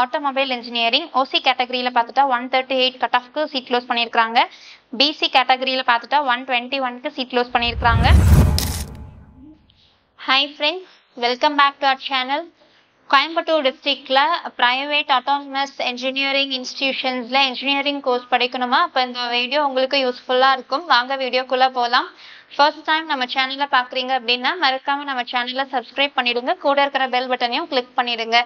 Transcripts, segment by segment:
Automobile engineering. ஓசி கேட்டகரியில் பார்த்துட்டா 138 கட் ஆஃப்க்கு சீட் க்ளோஸ் பண்ணியிருக்காங்க. பிசி கேட்டகரியில் பார்த்துட்டா 121க்கு சீட் க்ளோஸ் பண்ணியிருக்காங்க. Hi friends, welcome back to our channel. Coimbatore டிஸ்ட்ரிக்டில் ப்ரைவேட் ஆட்டோனமஸ் இன்ஜினியரிங் இன்ஸ்டிடியூஷன்ஸில் இன்ஜினியரிங் கோர்ஸ் படிக்கணுமா? அப்போ இந்த வீடியோ உங்களுக்கு யூஸ்ஃபுல்லாக இருக்கும். வாங்க வீடியோக்குள்ளே போகலாம். ஃபர்ஸ்ட் டைம் நம்ம சேனலை பார்க்குறீங்க அப்படின்னா மறக்காமல் நம்ம சேனலை சப்ஸ்கிரைப் பண்ணிவிடுங்க. கூட இருக்கிற பெல் பட்டனையும் கிளிக் பண்ணிவிடுங்க.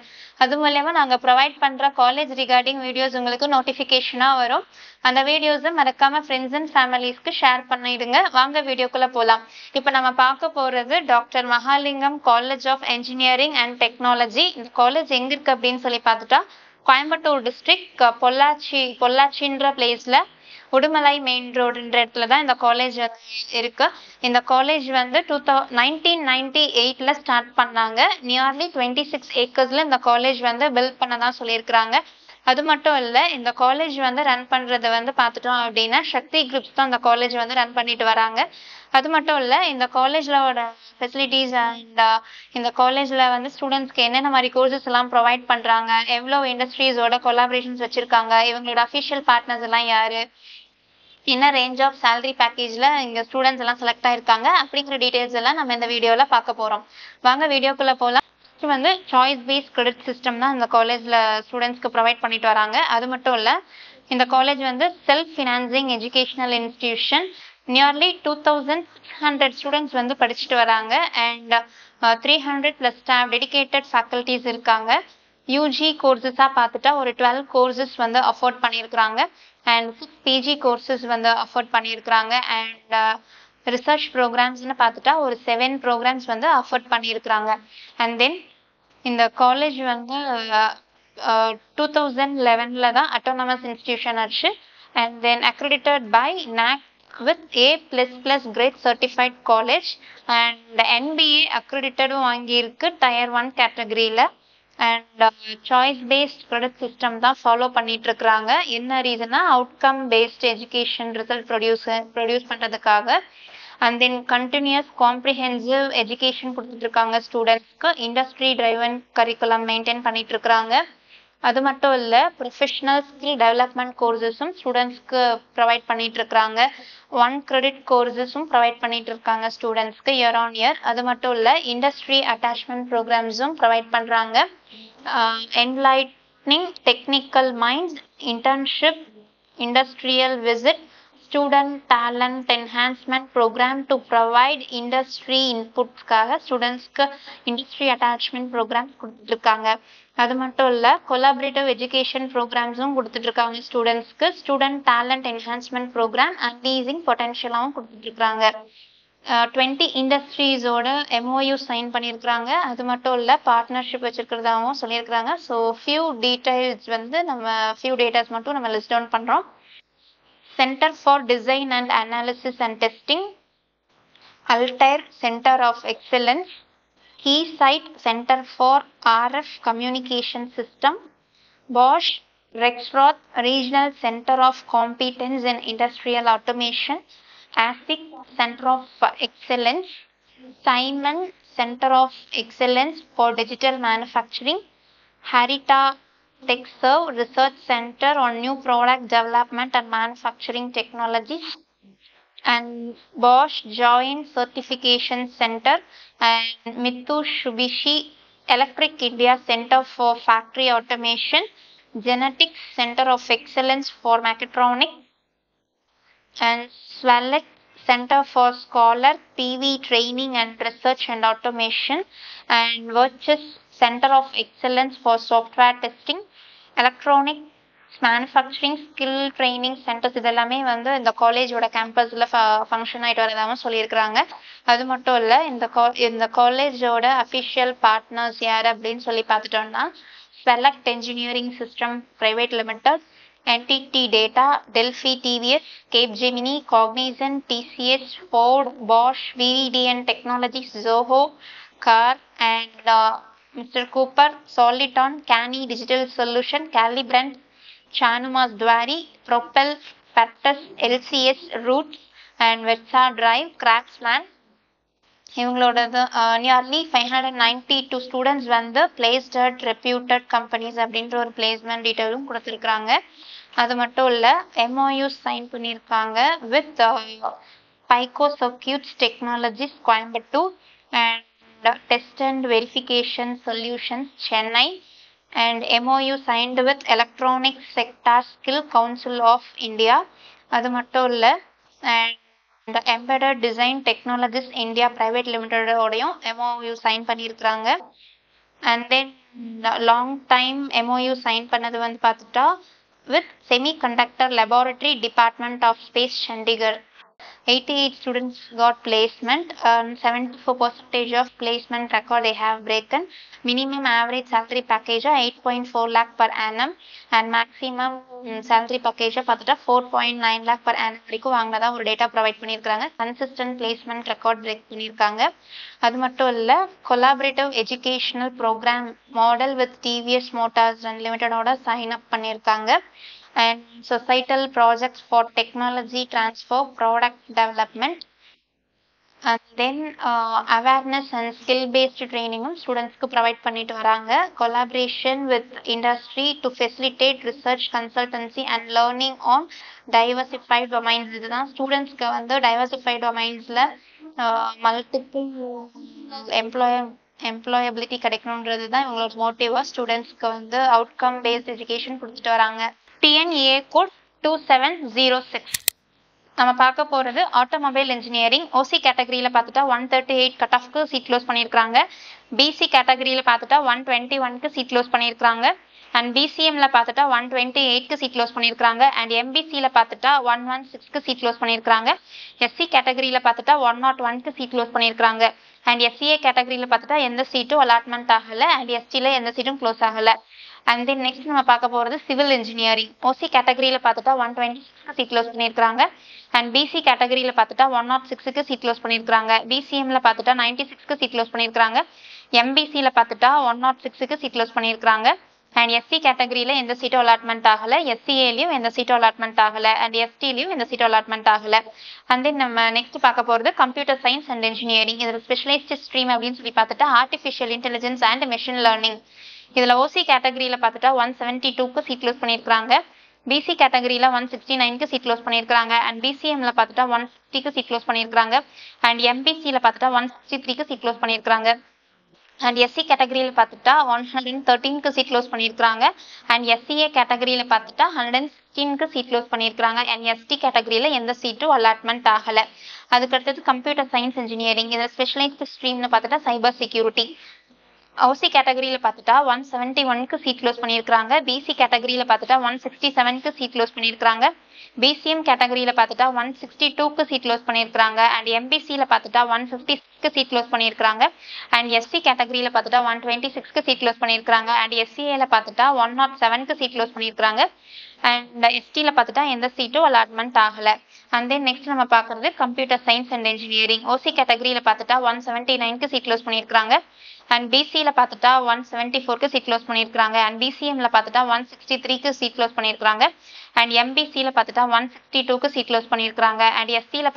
அது மூலயமா நாங்கள் ப்ரொவைட் பண்ணுற காலேஜ் ரிகார்டிங் வீடியோஸ் உங்களுக்கு நோட்டிஃபிகேஷனாக வரும். அந்த வீடியோஸை மறக்காமல் ஃப்ரெண்ட்ஸ் அண்ட் ஃபேமிலிஸ்க்கு ஷேர் பண்ணிவிடுங்க. வாங்க வீடியோக்குள்ளே போகலாம். இப்போ நம்ம பார்க்க போகிறது doctor Mahalingam college of engineering and technology. இந்த காலேஜ் எங்கே இருக்குது அப்படின்னு சொல்லி பார்த்துட்டா கோயம்புத்தூர் டிஸ்ட்ரிக்ட் பொள்ளாச்சின்ற பிளேஸில் உடுமலை மெயின் ரோடுன்ற இடத்துல தான் இந்த காலேஜ் இருக்கு. இந்த காலேஜ் வந்து 1998 ஸ்டார்ட் பண்ணாங்க. நியர்லி 26 ஏக்கர்ஸ்ல இந்த காலேஜ் வந்து பில்ட் பண்ணதான் சொல்லியிருக்கிறாங்க. அது மட்டும் இல்லை, இந்த காலேஜ் வந்து ரன் பண்றது வந்து பார்த்துட்டோம் அப்படின்னா சக்தி குரூப்ஸ் தான் இந்த காலேஜ் வந்து ரன் பண்ணிட்டு வராங்க. அது மட்டும் இல்லை, இந்த காலேஜ்லோட ஃபெசிலிட்டிஸ் அண்ட் இந்த காலேஜில் வந்து ஸ்டூடெண்ட்ஸ்க்கு என்னென்ன மாதிரி கோர்சஸ் எல்லாம் ப்ரொவைட் பண்ணுறாங்க, எவ்வளோ இண்டஸ்ட்ரீஸோட கொலாபரேஷன்ஸ் வச்சுருக்காங்க, இவங்களோட அஃபிஷியல் பார்ட்னர்ஸ் எல்லாம் யார், என்ன ரேஞ்ச் ஆஃப் சேலரி பேக்கேஜில் இங்கே ஸ்டூடெண்ட்ஸ் எல்லாம் செலக்ட் ஆகிருக்காங்க அப்படிங்கிற டீட்டெயில்ஸ் எல்லாம் நம்ம இந்த வீடியோவில் பார்க்க போகிறோம். வாங்க வீடியோக்குள்ளே போகலாம். வந்து சாய்ஸ் பேஸ்ட் கிரெடிட் சிஸ்டம் தான் இந்த காலேஜில் ஸ்டூடெண்ட்ஸ்க்கு ப்ரொவைட் பண்ணிட்டு வராங்க. அது மட்டும் இல்லை, இந்த காலேஜ் வந்து self financing educational institution. Nearly 2600 students வந்து படிச்சுட்டு வராங்க. அண்ட் 300+ ஸ்டாஃப் டெடிகேட்டட் ஃபேக்கல்ட்டிஸ் இருக்காங்க. யூஜி கோர்சஸாக பார்த்துட்டா ஒரு 12 கோர்சஸ் வந்து அஃபோர்ட் பண்ணியிருக்கிறாங்க. அண்ட் 6 பிஜி கோர்சஸ் வந்து அஃபோர்ட் பண்ணியிருக்கிறாங்க. அண்ட் ரிசர்ச் ப்ரோக்ராம்ஸ்னு பார்த்துட்டா ஒரு 7 ப்ரோக்ராம்ஸ் வந்து அஃபோர்ட் பண்ணியிருக்கிறாங்க. அண்ட் தென் இந்த காலேஜ் வந்து 2011 தான் அட்டானமஸ் இன்ஸ்டிடியூஷன் ஆச்சு. And then accredited by NAAC with A++ grade certified college. And NBA அக்ரெடிட்டடும் வாங்கியிருக்கு டயர் 1 கேட்டகரியில். And choice based credit system தான் ஃபாலோ பண்ணிட்டு இருக்கிறாங்க. என்ன ரீசன்னா outcome based education result produce பண்ணுறதுக்காக. And then continuous comprehensive education கொடுத்துட்டு இருக்காங்க ஸ்டூடெண்ட்ஸ்க்கு. இண்டஸ்ட்ரி டிரைவன் கரிக்குலம் மெயின்டைன் பண்ணிட்டு இருக்கிறாங்க. அது மட்டும் இல்லை, ப்ரொஃபஷனல் ஸ்கில் டெவலப்மெண்ட் கோர்சஸும் ஸ்டூடெண்ட்ஸ்க்கு ப்ரொவைட் பண்ணிட்டு இருக்கிறாங்க. 1 கிரெடிட் கோர்சஸும் ப்ரொவைட் பண்ணிட்டு இருக்காங்க ஸ்டூடெண்ட்ஸ்க்கு இயர் ஆன் இயர். அது மட்டும் இல்லை, இண்டஸ்ட்ரி அட்டாச்மெண்ட் ப்ரோக்ராம்ஸும் ப்ரொவைட் பண்ணுறாங்க. Enlightening technical minds, internship, industrial visit, student talent enhancement program to provide industry இன்புட்ஸ்க்காக ஸ்டூடெண்ட்ஸ்க்கு இண்டஸ்ட்ரி அட்டாச்மெண்ட் ப்ரோக்ராம் கொடுத்துருக்காங்க. அது மட்டும் இல்லை, கொலாபரேட்டிவ் எஜுகேஷன் ப்ரோக்ராம்ஸும் கொடுத்துட்டு இருக்காங்க ஸ்டூடெண்ட்ஸ்க்கு. Student talent enhancement program unleashing பொட்டன்ஷியலாகவும் கொடுத்துட்ருக்காங்க. 20 இண்டஸ்ட்ரீஸோட MOU சைன் பண்ணியிருக்கிறாங்க. அது மட்டும் இல்லை, பார்ட்னர்ஷிப் வச்சுருக்கிறதாகவும் சொல்லியிருக்கிறாங்க. ஸோ ஃபியூ டேட்டாஸ் மட்டும் நம்ம லிஸ்ட் டவுன் பண்ணுறோம். Centre for design and analysis and testing, Altair centre of excellence, Keysight Center for RF Communication System, Bosch Rexroth Regional Center of Competence in Industrial Automation, ASIC Center of Excellence, Simon Center of Excellence for Digital Manufacturing, Harita TechServe Research Center on New Product Development and Manufacturing Technologies, and Bosch Joint Certification Center, and Mitsubishi Electric India Center for Factory Automation, Genetics Center of Excellence for Mechatronics, and Swalet Center for Scholar PV Training and Research and Automation, and Virtus Center of Excellence for Software Testing, Electronics manufacturing skill training centres இதெல்லாமே வந்து இந்த காலேஜோட கேம்பஸில் function ஆகிட்டு வரதாகவும் சொல்லியிருக்கிறாங்க. அது மட்டும் இல்லை, இந்த காலேஜோட அஃபிஷியல் பார்ட்னர்ஸ் யார் அப்படின்னு சொல்லி பார்த்துட்டோம்னா select engineering system private limited, NTT data, Delphi TVS, Capgemini, Cognizant, TCS, Ford, Bosch, VVDN technologies, Zoho, car, and mister Cooper, சாலிடான், கேனி டிஜிட்டல் சொல்யூஷன், கேலிபிரண்ட், Chanumas Dwari, Propel, Pertus, LCS, Roots, and Vetsa Drive, Craftsman, இவங்களோடது nearly 592 students வந்து placed at reputed companies அப்படின்ற ஒரு placement டீட்டெயிலும் கொடுத்துருக்குறாங்க. அது மட்டும் இல்லை, எம்ஓயூ சைன் பண்ணியிருக்காங்க வித் பைகோ circuits technologies Coimbatore and test and verification solutions Chennai and MOU signed with Electronic Sector Skill Council of India. அது மட்டும் இல்லை, and Embedded Design Technologies India Private Limited ஓடையும் MOU சைன் பண்ணியிருக்கிறாங்க. And then long time MOU sign பண்ணது வந்து பார்த்துட்டா with Semiconductor Laboratory Department of Space Chandigarh. 88 students got placement and 74% of placement record they have broken. Minimum average salary package 8.4 lakh per annum and maximum salary package பார்த்துட்டா 4.9 lakh per annum வரைக்கும் வாங்கினதா ஒரு data provide பண்ணியிருக்காங்க. Consistent placement record break பண்ணியிருக்காங்க. அது மட்டும் இல்லை, collaborative educational program model with TVS motors and லிமிடெடோட சைன் அப் பண்ணியிருக்காங்க. And societal projects for technology transfer, product development, and then awareness and skill based training students ku provide பண்ணிட்டு வராங்க. Collaboration with industry to facilitate research consultancy and learning on diversified domains. இதுதான் ஸ்டூடெண்ட்ஸ்க்கு வந்து diversified domains-ல multiple employability கிடைக்கணுன்றது தான் இவங்களோட மோட்டிவாக ஸ்டூடெண்ட்ஸ்க்கு வந்து outcome based education கொடுத்துட்டு வராங்க. TNA code 2706. நம்ம பார்க்க போகிறது ஆட்டோமொபைல் இன்ஜினியரிங். ஓசி கேட்டகரியில் பார்த்துட்டா 138 கட் ஆஃப்க்கு சீட் க்ளோஸ் பண்ணியிருக்காங்க. பிசி கேட்டகரியில் பார்த்துட்டா 121க்கு சீட் க்ளோஸ் பண்ணியிருக்காங்க. அண்ட் பிசிஎம்ல பார்த்துட்டா 128க்கு சீட் க்ளோஸ் பண்ணியிருக்காங்க. அண்ட் எம்பிசியில் பார்த்துட்டா 116க்கு சீட் க்ளோஸ் பண்ணியிருக்காங்க. எஸ்சி கேட்டகரியில் பார்த்துட்டா 101க்கு சீட் க்ளோஸ் பண்ணியிருக்காங்க. அண்ட் எஸ்சிஏ கேட்டகரியில் பார்த்துட்டா எந்த சீட்டும் அலாட்மெண்ட் ஆகலை. அண்ட் எஸ்டியில் எந்த சீட்டும் க்ளோஸ் ஆகலை. அண்ட் தென் நெக்ஸ்ட் நம்ம பார்க்க போகிறது சிவில் இன்ஜினியரிங். ஓசி கேட்டகரியில் பார்த்துட்டா 126க்கு சீட் க்ளோஸ் பண்ணியிருக்காங்க. அண்ட் பிசி கேட்டகரியில் பார்த்துட்டா 106க்கு சீட் க்ளோஸ் பண்ணியிருக்காங்க. பிசிஎம்ல பார்த்துட்டா 96க்கு சீட் க்ளோஸ் பண்ணியிருக்காங்க. எம்பிசியில் பார்த்துட்டா 106க்கு சீட் க்ளோஸ் பண்ணியிருக்காங்க. அண்ட் எஸ்சி கேட்டகரியில் எந்த சீட்டும் அலாட்மெண்ட் ஆகலை. எஸ்சிஏலையும் எந்த சீட்டும் அலாட்மெண்ட் ஆகலை. அண்ட் எஸ்டிலையும் எந்த சீட்டும் அலாட்மெண்ட் ஆகலை. அண்ட் தென் நம்ம நெக்ஸ்ட் பார்க்க போகிறது கம்ப்யூட்டர் சயின்ஸ் அண்ட் இன்ஜினியரிங். இதில் ஸ்பெஷலைஸ்ட் ஸ்ட்ரீம் அப்படின்னு சொல்லி பார்த்துட்டா artificial intelligence and machine learning. இதில் ஓசி கேட்டகரியில் பார்த்துட்டா 172க்கு சீட் க்ளோஸ் பண்ணியிருக்காங்க. பிசி கேட்டகரியில் 169க்கு சீட் க்ளோஸ் பண்ணியிருக்காங்க. அண்ட் பிசிஎம்ல பார்த்துட்டா 160க்கு சீட் க்ளோஸ் பண்ணியிருக்காங்க. அண்ட் எம்பிசியில் பார்த்துட்டா 163க்கு சீட் க்ளோஸ் பண்ணியிருக்காங்க. அண்ட் எஸ்சி கேட்டகரியில் பார்த்துட்டா 113க்கு சீட் க்ளோஸ் பண்ணியிருக்காங்க. அண்ட் எஸ்சிஏ கேட்டகரியில் பார்த்துட்டா 116க்கு சீட் க்ளோஸ் பண்ணியிருக்காங்க. அண்ட் எஸ்டி கேட்டகரியில் எந்த சீட்டும் அலாட்மெண்ட் ஆகலை. அதுக்கடுத்தது கம்ப்யூட்டர் சயின்ஸ் இன்ஜினியரிங். இதில் ஸ்பெஷலைஸ்ட் ஸ்ட்ரீம்னு பார்த்துட்டா சைபர் செக்யூரிட்டி. ஓசி கேட்டகரியில் பார்த்துட்டா 171க்கு சீட் க்ளோஸ் பண்ணியிருக்காங்க. பிசி கேட்டகரியில் பார்த்துட்டா 167க்கு சீட் க்ளோஸ் பண்ணியிருக்காங்க. பிசிஎம் கேட்டகரியில் பார்த்துட்டா 162க்கு சீட் க்ளோஸ் பண்ணியிருக்காங்க. அண்ட் எம்பிசியில் பார்த்துட்டா 156க்கு சீட் க்ளோஸ் பண்ணியிருக்காங்க. அண்ட் எஸ்சி கேட்டகரியில் பார்த்துட்டா 126க்கு சீட் க்ளோஸ் பண்ணியிருக்காங்க. அண்ட் எஸ்சிஏல பார்த்துட்டா 107க்கு சீட் க்ளோஸ் பண்ணியிருக்காங்க. அண்ட் எஸ்டியில் பார்த்துட்டா எந்த சீட்டும் அலாட்மெண்ட் ஆகலை. அண்ட் தென் நெக்ஸ்ட் நம்ம பார்க்குறது கம்ப்யூட்டர் சயின்ஸ் அண்ட் இன்ஜினியரிங். ஓசி கேட்டகரியில் பார்த்துட்டா 179க்கு சீட் க்ளோஸ் பண்ணியிருக்காங்க. அண்ட் பிசியில் பார்த்துட்டா 174க்கு சீட் க்ளோஸ் பண்ணியிருக்காங்க. அண்ட் பிசிஎம்ல பார்த்துட்டா 163க்கு சீட் க்ளோஸ் பண்ணியிருக்காங்க. அண்ட் எம்பிசியில் பார்த்துட்டா 162க்கு சீட் க்ளோஸ் பண்ணியிருக்காங்க. அண்ட் எஸ்சியில்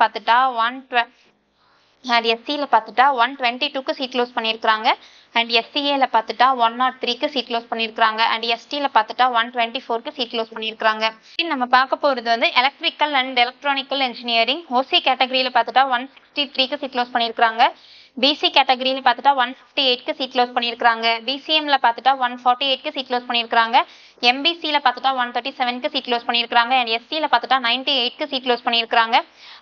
பார்த்துட்டா 122க்கு சீட் க்ளோஸ் பண்ணியிருக்காங்க. அண்ட் எஸ்சிஏல பார்த்துட்டா 103க்கு சீட் க்ளோஸ் பண்ணியிருக்காங்க. அண்ட் எஸ்டியில் பார்த்துட்டா 124க்கு சீட் க்ளோஸ் பண்ணியிருக்காங்க. நம்ம பார்க்க போகிறது வந்து எலக்ட்ரிக்கல் அண்ட் எலக்ட்ரானிக்கல் இன்ஜினியரிங். ஓசி கேட்டகரியில் பார்த்துட்டா 163க்கு சீட் க்ளோஸ் பண்ணியிருக்காங்க. பிசி கேட்டகரியில் பார்த்துட்டா 158க்கு சீட் க்ளோஸ் பண்ணியிருக்காங்க. பிசிஎம்ல பார்த்துட்டா 148க்கு சீட் க்ளோஸ் பண்ணியிருக்காங்க. எம்பிசியில் பார்த்துட்டா 137க்கு சீட் க்ளோஸ் பண்ணியிருக்காங்க. அண்ட் எஸ்சியில் பார்த்துட்டா 98க்கு சீட் க்ளோஸ் பண்ணியிருக்காங்க.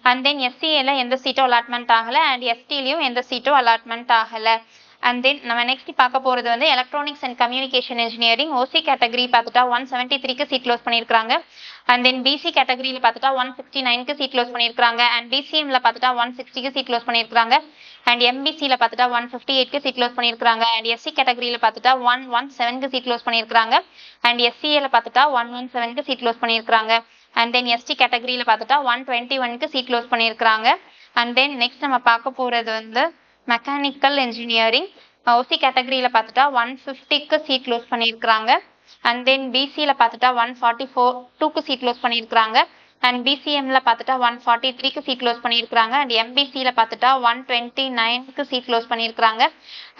அண்ட் தென் எஸ்சிஏல எந்த சீட்டும் அலாட்மெண்ட் ஆகலை. அண்ட் எஸ்டிலையும் எந்த சீட்டும் அலாட்மெண்ட் ஆகலை. அண்ட் தென் நம்ம நெக்ஸ்ட் பார்க்க போகிறது வந்து electronics and communication engineering. OC category பார்த்துட்டா 173க்கு சீட் க்ளோஸ் பண்ணியிருக்காங்க. அண்ட் தென் பிசி கேட்டகரியில் பார்த்துட்டா 169க்கு சீட் க்ளோஸ் பண்ணியிருக்காங்க. அண்ட் பிசிஎம்ல பார்த்துட்டா 160க்கு சீட் க்ளோஸ் பண்ணியிருக்காங்க. அண்ட் எம்பிசியில் பார்த்துட்டா 158க்கு சீட் க்ளோஸ் பண்ணியிருக்காங்க. அண்ட் எஸ்சி கேட்டகரியில் பார்த்துட்டா 117க்கு சீட் க்ளோஸ் பண்ணியிருக்காங்க. அண்ட் எஸ்சிஏல பார்த்துட்டா 117க்கு சீட் க்ளோஸ் பண்ணியிருக்காங்க. அண்ட் தென் எஸ்டி கேட்டகரியில் பார்த்துட்டா 121க்கு சீட் க்ளோஸ் பண்ணியிருக்காங்க. அண்ட் தென் நெக்ஸ்ட் நம்ம பார்க்க போகிறது வந்து மெக்கானிக்கல் இன்ஜினியரிங். ஓசி கேட்டகரியில் பார்த்துட்டா 150க்கு சீட் க்ளோஸ் பண்ணியிருக்காங்க. அண்ட் தென் பிசியில் பார்த்துட்டா 142க்கு சீட் க்ளோஸ் பண்ணியிருக்காங்க. அண்ட் பிசிஎம்ல பார்த்துட்டா 143க்கு சீட் க்ளோஸ் பண்ணியிருக்காங்க. அண்ட் எம்பிசியில் பார்த்துட்டா 129க்கு சீட் க்ளோஸ் பண்ணியிருக்காங்க.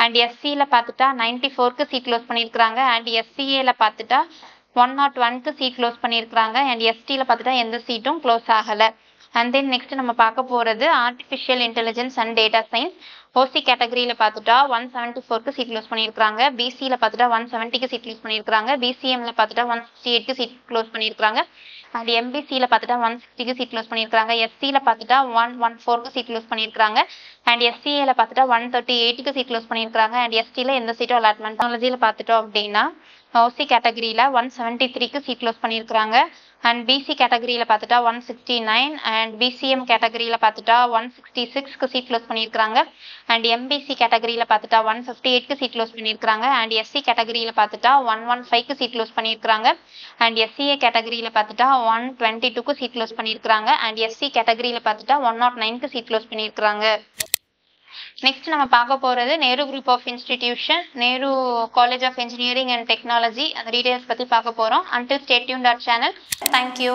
அண்ட் எஸ்சியில் பார்த்துட்டா 94க்கு சீட் க்ளோஸ் பண்ணியிருக்காங்க. அண்ட் எஸ்சிஏல பார்த்துட்டா 101க்கு சீட் க்ளோஸ் பண்ணியிருக்காங்க. அண்ட் எஸ்டியில் பார்த்துட்டா எந்த சீட்டும் க்ளோஸ் ஆகலை. அண்ட் தென் நெக்ஸ்ட் நம்ம பார்க்க போகிறது artificial intelligence and data science. OC கேட்டகரியில் பார்த்துட்டா 174க்கு சீட் க்ளோஸ் பண்ணியிருக்காங்க. பிசியில் பார்த்துட்டா 170க்கு சீட் க்ளோஸ் பண்ணியிருக்காங்க. பிசிஎம்ல பார்த்துட்டா 168க்கு சீட் க்ளோஸ் பண்ணியிருக்காங்க. அண்ட் எம்பிசியில் பார்த்துட்டா 160க்கு சீட் க்ளோஸ் பண்ணியிருக்காங்க. எஸ்சியில் பார்த்துட்டா 114க்கு சீட் க்ளோஸ் பண்ணியிருக்காங்க. அண்ட் எஸ்சிஏல பார்த்துட்டா 138க்கு சீட் க்ளோஸ் பண்ணியிருக்காங்க. அண்ட் எஸ்டியில் எந்த சீட்டும் அலாட்மெண்ட் டெக்னாலஜியில் பார்த்துட்டோம் அப்படின்னா ஓசி கேட்டகரியில் 173க்கு சீட் க்ளோஸ் பண்ணியிருக்காங்க. அண்ட் பிசி கேட்டகரியில் பார்த்துட்டா 169. அண்ட் பிசிஎம் கேட்டகரியில் பார்த்துட்டா 166க்கு சீட் க்ளோஸ் பண்ணியிருக்காங்க. அண்ட் எம்பிசி கேட்டகரியில் பார்த்துட்டா 158க்கு சீட் க்ளோஸ் பண்ணியிருக்காங்க. அண்ட் எஸ்சி கேட்டகரியில் பார்த்துட்டா 115க்கு சீட் க்ளோஸ் பண்ணியிருக்காங்க. அண்ட் எஸ்சிஏ கேட்டகரியில் பார்த்துட்டா 122க்கு சீட் க்ளோஸ் பண்ணியிருக்காங்க. அண்ட் எஸ்சி கேட்டகரியில் பார்த்துட்டா 109க்கு சீட் க்ளோஸ் பண்ணியிருக்காங்க. நெக்ஸ்ட் நம்ம பார்க்க போகிறது Nehru group of institution, Nehru college of engineering and technology. அந்த டீடைல்ஸ் பற்றி பார்க்க போகிறோம். Until stay tuned our channel. Thank you.